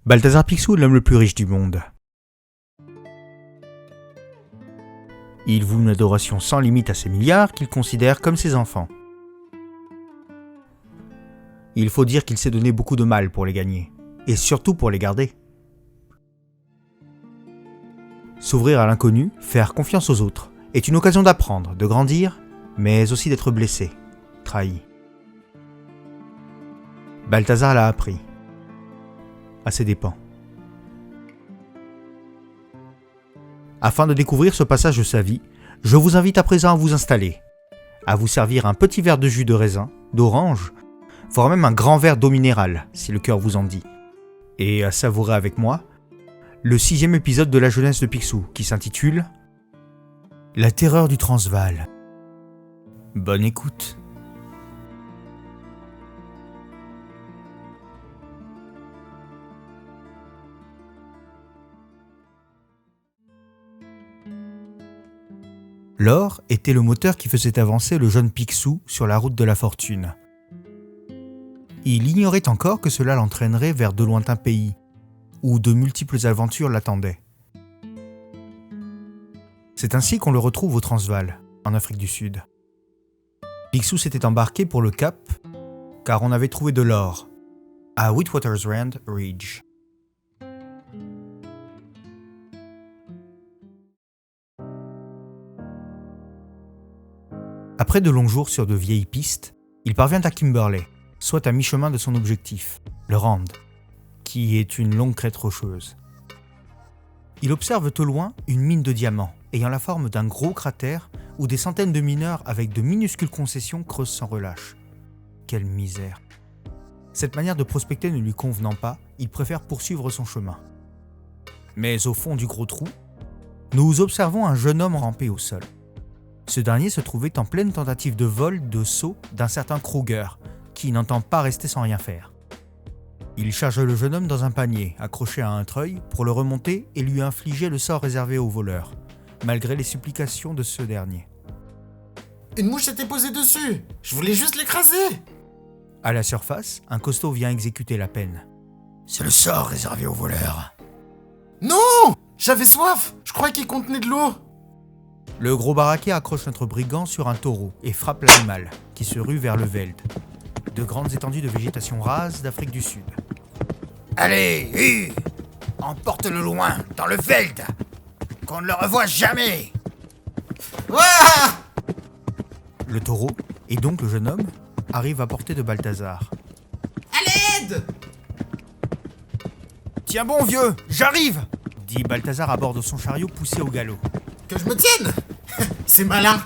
Balthazar Picsou est l'homme le plus riche du monde. Il voue une adoration sans limite à ses milliards qu'il considère comme ses enfants. Il faut dire qu'il s'est donné beaucoup de mal pour les gagner, et surtout pour les garder. S'ouvrir à l'inconnu, faire confiance aux autres, est une occasion d'apprendre, de grandir, mais aussi d'être blessé, trahi. Balthazar l'a appris, à ses dépens. Afin de découvrir ce passage de sa vie, je vous invite à présent à vous installer, à vous servir un petit verre de jus de raisin, d'orange, voire même un grand verre d'eau minérale, si le cœur vous en dit, et à savourer avec moi le 6e épisode de la jeunesse de Picsou, qui s'intitule « La terreur du Transvaal ». Bonne écoute. L'or était le moteur qui faisait avancer le jeune Picsou sur la route de la fortune. Il ignorait encore que cela l'entraînerait vers de lointains pays, où de multiples aventures l'attendaient. C'est ainsi qu'on le retrouve au Transvaal, en Afrique du Sud. Picsou s'était embarqué pour le Cap, car on avait trouvé de l'or, à Witwatersrand Ridge. Après de longs jours sur de vieilles pistes, il parvient à Kimberley, soit à mi-chemin de son objectif, le Rand, qui est une longue crête rocheuse. Il observe au loin une mine de diamants, ayant la forme d'un gros cratère où des centaines de mineurs avec de minuscules concessions creusent sans relâche. Quelle misère! Cette manière de prospecter ne lui convenant pas, il préfère poursuivre son chemin. Mais au fond du gros trou, nous observons un jeune homme ramper au sol. Ce dernier se trouvait en pleine tentative de vol de saut d'un certain Kruger, qui n'entend pas rester sans rien faire. Il charge le jeune homme dans un panier, accroché à un treuil, pour le remonter et lui infliger le sort réservé aux voleurs, malgré les supplications de ce dernier. Une mouche s'était posée dessus. Je voulais juste l'écraser. À la surface, un costaud vient exécuter la peine. C'est le sort réservé aux voleurs. Non! J'avais soif. Je croyais qu'il contenait de l'eau. Le gros baraquet accroche notre brigand sur un taureau et frappe l'animal, qui se rue vers le Veld, de grandes étendues de végétation rase d'Afrique du Sud. Allez, emporte-le loin, dans le Veld, qu'on ne le revoie jamais. Ouah! Le taureau, et donc le jeune homme, arrive à portée de Balthazar. À l'aide! Tiens bon vieux, j'arrive! Dit Balthazar à bord de son chariot poussé au galop. Que je me tienne! C'est malin!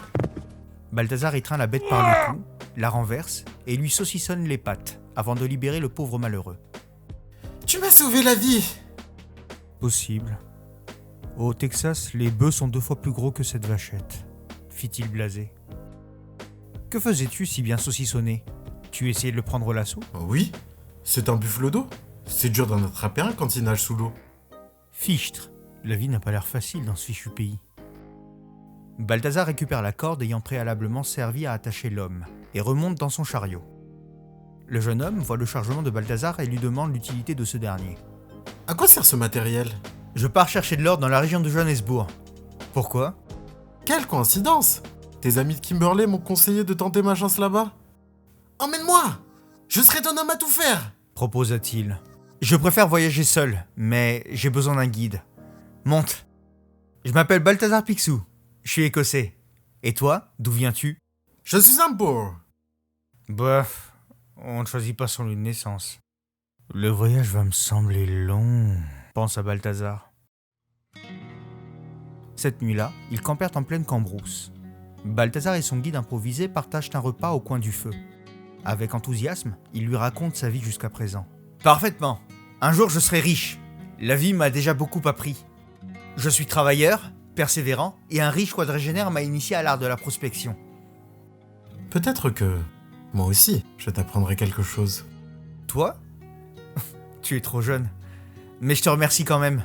Balthazar étreint la bête par le cou, la renverse et lui saucissonne les pattes avant de libérer le pauvre malheureux. Tu m'as sauvé la vie! Possible. Au Texas, les bœufs sont 2 fois plus gros que cette vachette, fit-il blasé. Que faisais-tu si bien saucissonné? Tu essayais de le prendre au lasso? Oh oui, c'est un buffle d'eau. C'est dur d'en attraper un quand il nage sous l'eau. Fichtre, la vie n'a pas l'air facile dans ce fichu pays. Balthazar récupère la corde ayant préalablement servi à attacher l'homme et remonte dans son chariot. Le jeune homme voit le chargement de Balthazar et lui demande l'utilité de ce dernier. À quoi sert ce matériel? Je pars chercher de l'or dans la région de Johannesburg. Pourquoi? Quelle coïncidence! Tes amis de Kimberley m'ont conseillé de tenter ma chance là-bas. Emmène-moi! Je serai ton homme à tout faire! Proposa-t-il. Je préfère voyager seul, mais j'ai besoin d'un guide. Monte. Je m'appelle Balthazar Picsou. Je suis écossais. Et toi, d'où viens-tu? Je suis un bourg. Bof, on ne choisit pas son lieu de naissance. Le voyage va me sembler long, pense à Balthazar. Cette nuit-là, ils campèrent en pleine cambrousse. Balthazar et son guide improvisé partagent un repas au coin du feu. Avec enthousiasme, il lui raconte sa vie jusqu'à présent. Parfaitement. Un jour je serai riche. La vie m'a déjà beaucoup appris. Je suis travailleur, persévérant, et un riche quadragénaire m'a initié à l'art de la prospection. Peut-être que, moi aussi, je t'apprendrai quelque chose. Toi? Tu es trop jeune. Mais je te remercie quand même.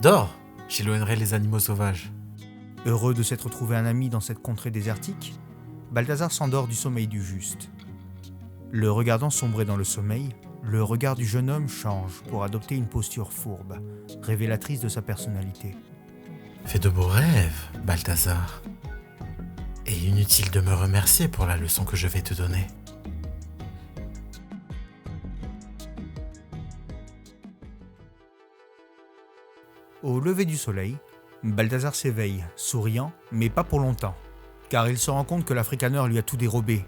Dors, j'éloignerai les animaux sauvages. Heureux de s'être trouvé un ami dans cette contrée désertique, Balthazar s'endort du sommeil du juste. Le regardant sombrer dans le sommeil, le regard du jeune homme change pour adopter une posture fourbe, révélatrice de sa personnalité. Fais de beaux rêves, Balthazar. Et inutile de me remercier pour la leçon que je vais te donner. Au lever du soleil, Balthazar s'éveille, souriant, mais pas pour longtemps, car il se rend compte que l'Africaneur lui a tout dérobé.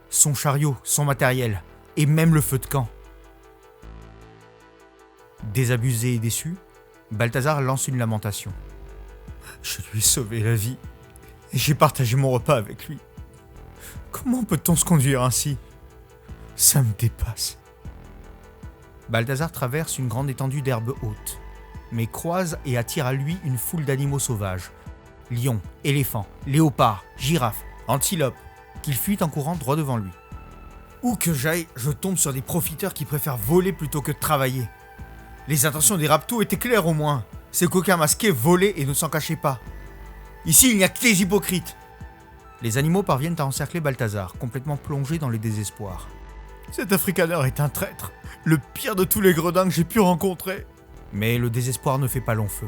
Son chariot, son matériel, et même le feu de camp. Désabusé et déçu, Balthazar lance une lamentation. Je lui ai sauvé la vie, et j'ai partagé mon repas avec lui. Comment peut-on se conduire ainsi ? Ça me dépasse. Balthazar traverse une grande étendue d'herbe haute, mais croise et attire à lui une foule d'animaux sauvages. Lions, éléphants, léopards, girafes, antilopes, qu'il fuit en courant droit devant lui. Où que j'aille, je tombe sur des profiteurs qui préfèrent voler plutôt que de travailler. Les intentions des raptos étaient claires au moins. Ces coquins masqués volaient et ne s'en cachaient pas. Ici, il n'y a que des hypocrites. Les animaux parviennent à encercler Balthazar, complètement plongé dans le désespoir. Cet Africaneur est un traître, le pire de tous les gredins que j'ai pu rencontrer. Mais le désespoir ne fait pas long feu.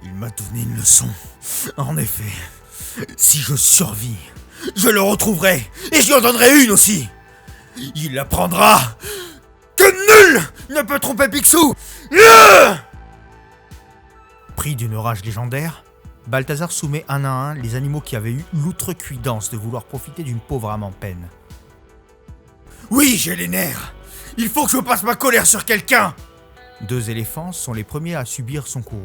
Il m'a donné une leçon. En effet, si je survis, je le retrouverai et je lui en donnerai une aussi. Il apprendra que nul ne peut tromper Picsou. Pris d'une rage légendaire, Balthazar soumet un à un les animaux qui avaient eu l'outrecuidance de vouloir profiter d'une pauvre âme en peine. Oui, j'ai les nerfs. Il faut que je passe ma colère sur quelqu'un. 2 éléphants sont les premiers à subir son courroux.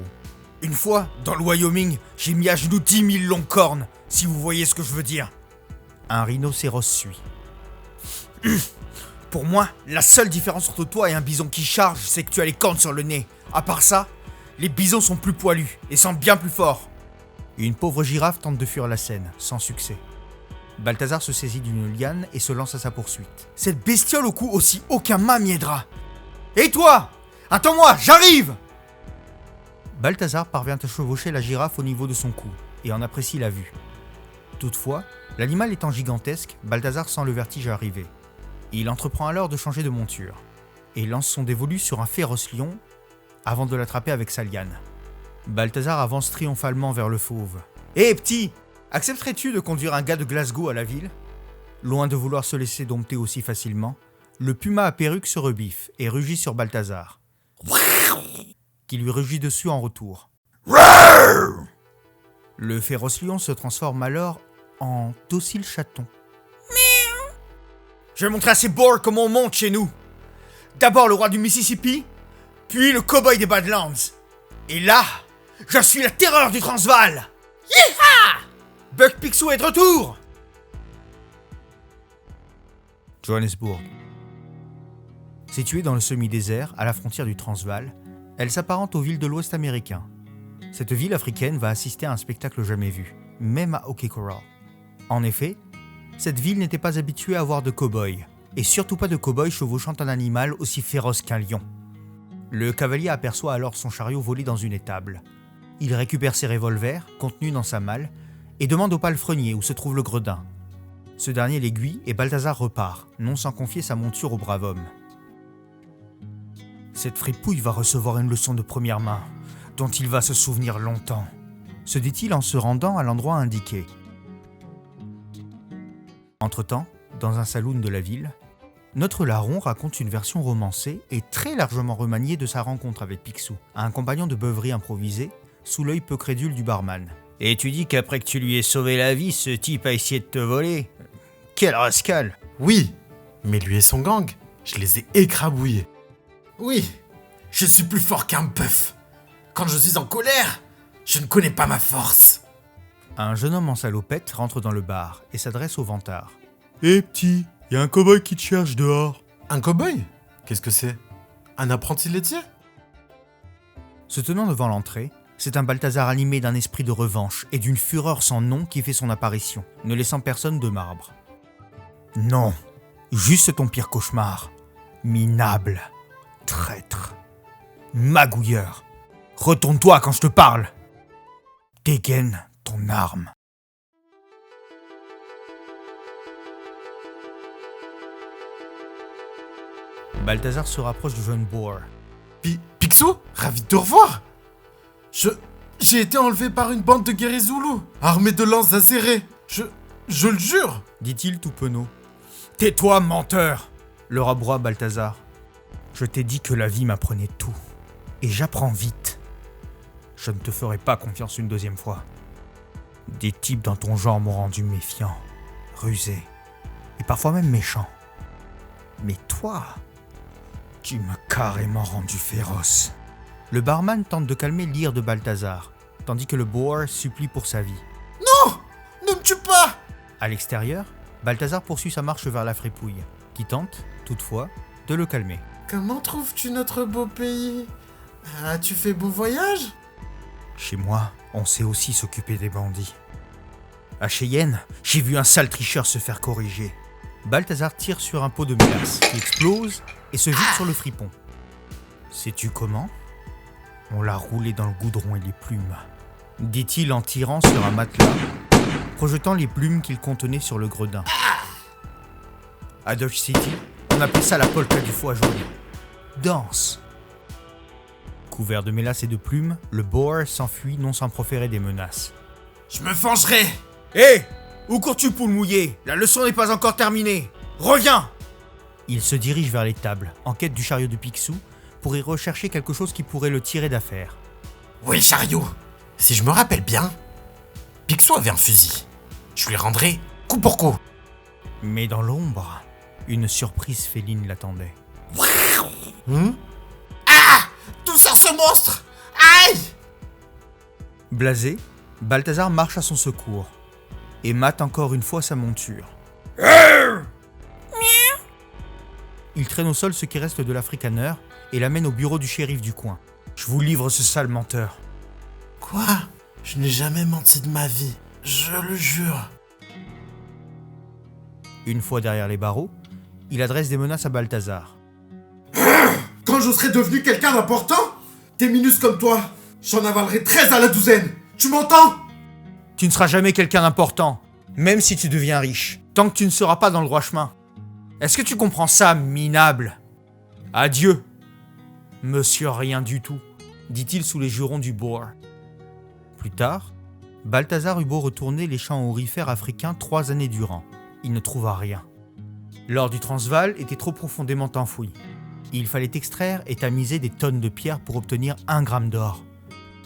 Une fois, dans le Wyoming, j'ai mis à genoux 10 000 longues-cornes, si vous voyez ce que je veux dire. Un rhinocéros suit. Pour moi, la seule différence entre toi et un bison qui charge, c'est que tu as les cornes sur le nez. À part ça, les bisons sont plus poilus et sentent bien plus fort. Une pauvre girafe tente de fuir la scène, sans succès. Balthazar se saisit d'une liane et se lance à sa poursuite. Cette bestiole au cou aussi aucun mât m'y aidera. Et toi ? Attends-moi, j'arrive ! Balthazar parvient à chevaucher la girafe au niveau de son cou et en apprécie la vue. Toutefois, l'animal étant gigantesque, Balthazar sent le vertige arriver. Il entreprend alors de changer de monture et lance son dévolu sur un féroce lion avant de l'attraper avec sa liane. Balthazar avance triomphalement vers le fauve. « Hé petit, accepterais-tu de conduire un gars de Glasgow à la ville ?» Loin de vouloir se laisser dompter aussi facilement, le puma à perruque se rebiffe et rugit sur Balthazar, qui lui rugit dessus en retour. Le féroce lion se transforme alors en docile chaton. Je vais montrer à ces boars comment on monte chez nous. D'abord le roi du Mississippi, puis le cow-boy des Badlands. Et là, je suis la terreur du Transvaal. Yeeha! Buck Picsou est de retour. Johannesburg. Située dans le semi-désert, à la frontière du Transvaal, elle s'apparente aux villes de l'Ouest américain. Cette ville africaine va assister à un spectacle jamais vu, même à OK Corral. En effet, cette ville n'était pas habituée à voir de cow-boys, et surtout pas de cow-boy chevauchant un animal aussi féroce qu'un lion. Le cavalier aperçoit alors son chariot voler dans une étable. Il récupère ses revolvers, contenus dans sa malle, et demande au palefrenier où se trouve le gredin. Ce dernier l'aiguille et Balthazar repart, non sans confier sa monture au brave homme. Cette fripouille va recevoir une leçon de première main, dont il va se souvenir longtemps, se dit-il en se rendant à l'endroit indiqué. Entre-temps, dans un saloon de la ville, notre larron raconte une version romancée et très largement remaniée de sa rencontre avec Picsou, un compagnon de beuverie improvisé, sous l'œil peu crédule du barman. « Et tu dis qu'après que tu lui aies sauvé la vie, ce type a essayé de te voler ? Quel rascal !» Oui, mais lui et son gang, je les ai écrabouillés. Oui, je suis plus fort qu'un bœuf. Quand je suis en colère, je ne connais pas ma force. Un jeune homme en salopette rentre dans le bar et s'adresse au vantard. « Hé petit, y a un cow-boy qui te cherche dehors. » Un cow-boy ? Qu'est-ce que c'est ? Un apprenti laitier ? Se tenant devant l'entrée, c'est un Balthazar animé d'un esprit de revanche et d'une fureur sans nom qui fait son apparition, ne laissant personne de marbre. « Non, juste ton pire cauchemar. Minable, traître, magouilleur. Retourne-toi quand je te parle. Dégaine ton arme. » Balthazar se rapproche du jeune boar. Picsou, ravi de te revoir. J'ai été enlevé par une bande de guerriers zoulous, armés de lances acérées. Je le jure. Dit-il tout penaud. Tais-toi, menteur, leur aboie Balthazar. Je t'ai dit que la vie m'apprenait tout. Et j'apprends vite. Je ne te ferai pas confiance une deuxième fois. Des types dans ton genre m'ont rendu méfiant, rusé, et parfois même méchant. Mais toi, tu m'as carrément rendu féroce. Le barman tente de calmer l'ire de Balthazar, tandis que le boar supplie pour sa vie. Non, ne me tue pas. À l'extérieur, Balthazar poursuit sa marche vers la fripouille, qui tente, toutefois, de le calmer. Comment trouves-tu notre beau pays? As-tu fait beau voyage? Chez moi, on sait aussi s'occuper des bandits. À Cheyenne, j'ai vu un sale tricheur se faire corriger. Balthazar tire sur un pot de mélasse qui explose et se vide sur le fripon. Sais-tu comment? On l'a roulé dans le goudron et les plumes, dit-il en tirant sur un matelas, projetant les plumes qu'il contenait sur le gredin. À Dodge City, on appelait ça la polka du foie jaune. Danse. Couvert de mélasse et de plumes, le boar s'enfuit non sans proférer des menaces. Je me vengerai. Hé! Où cours-tu, poule mouillée? La leçon n'est pas encore terminée! Reviens! Il se dirige vers l'étable, en quête du chariot de Picsou, pour y rechercher quelque chose qui pourrait le tirer d'affaire. Oui, chariot. Si je me rappelle bien, Picsou avait un fusil. Je lui rendrai coup pour coup. Mais dans l'ombre, une surprise féline l'attendait. D'où sort ce monstre? Aïe! Blasé, Balthazar marche à son secours et mate encore une fois sa monture. Il traîne au sol ce qui reste de l'africaneur et l'amène au bureau du shérif du coin. Je vous livre ce sale menteur. Quoi? Je n'ai jamais menti de ma vie. Je le jure. Une fois derrière les barreaux, il adresse des menaces à Balthazar. Quand je serai devenu quelqu'un d'important, des minus comme toi, j'en avalerai 13 à la douzaine. Tu m'entends? Tu ne seras jamais quelqu'un d'important, même si tu deviens riche, tant que tu ne seras pas dans le droit chemin. Est-ce que tu comprends ça, minable? Adieu, monsieur rien du tout, dit-il sous les jurons du boar. Plus tard, Balthazar eut beau retourner les champs aurifères africains 3 années durant. Il ne trouva rien. L'or du Transvaal était trop profondément enfoui. Il fallait extraire et tamiser des tonnes de pierres pour obtenir 1 gramme d'or.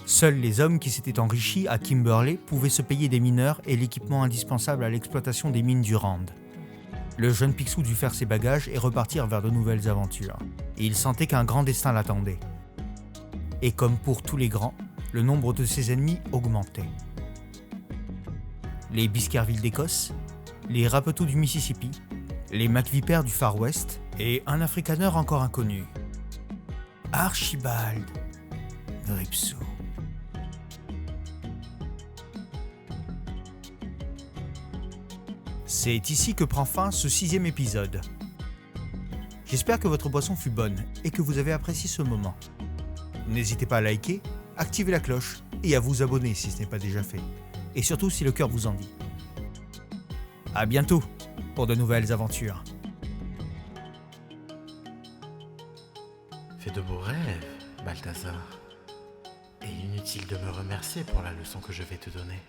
Seuls les hommes qui s'étaient enrichis à Kimberley pouvaient se payer des mineurs et l'équipement indispensable à l'exploitation des mines du Rand. Le jeune Picsou dut faire ses bagages et repartir vers de nouvelles aventures. Et il sentait qu'un grand destin l'attendait. Et comme pour tous les grands, le nombre de ses ennemis augmentait. Les Biscarville d'Écosse, les Rapeteaux du Mississippi, les MacVipers du Far West et un africaneur encore inconnu. Archibald Gripsou. C'est ici que prend fin ce 6e épisode. J'espère que votre boisson fut bonne et que vous avez apprécié ce moment. N'hésitez pas à liker, activer la cloche et à vous abonner si ce n'est pas déjà fait. Et surtout si le cœur vous en dit. À bientôt pour de nouvelles aventures. Fais de beaux rêves, Balthazar. Et inutile de me remercier pour la leçon que je vais te donner.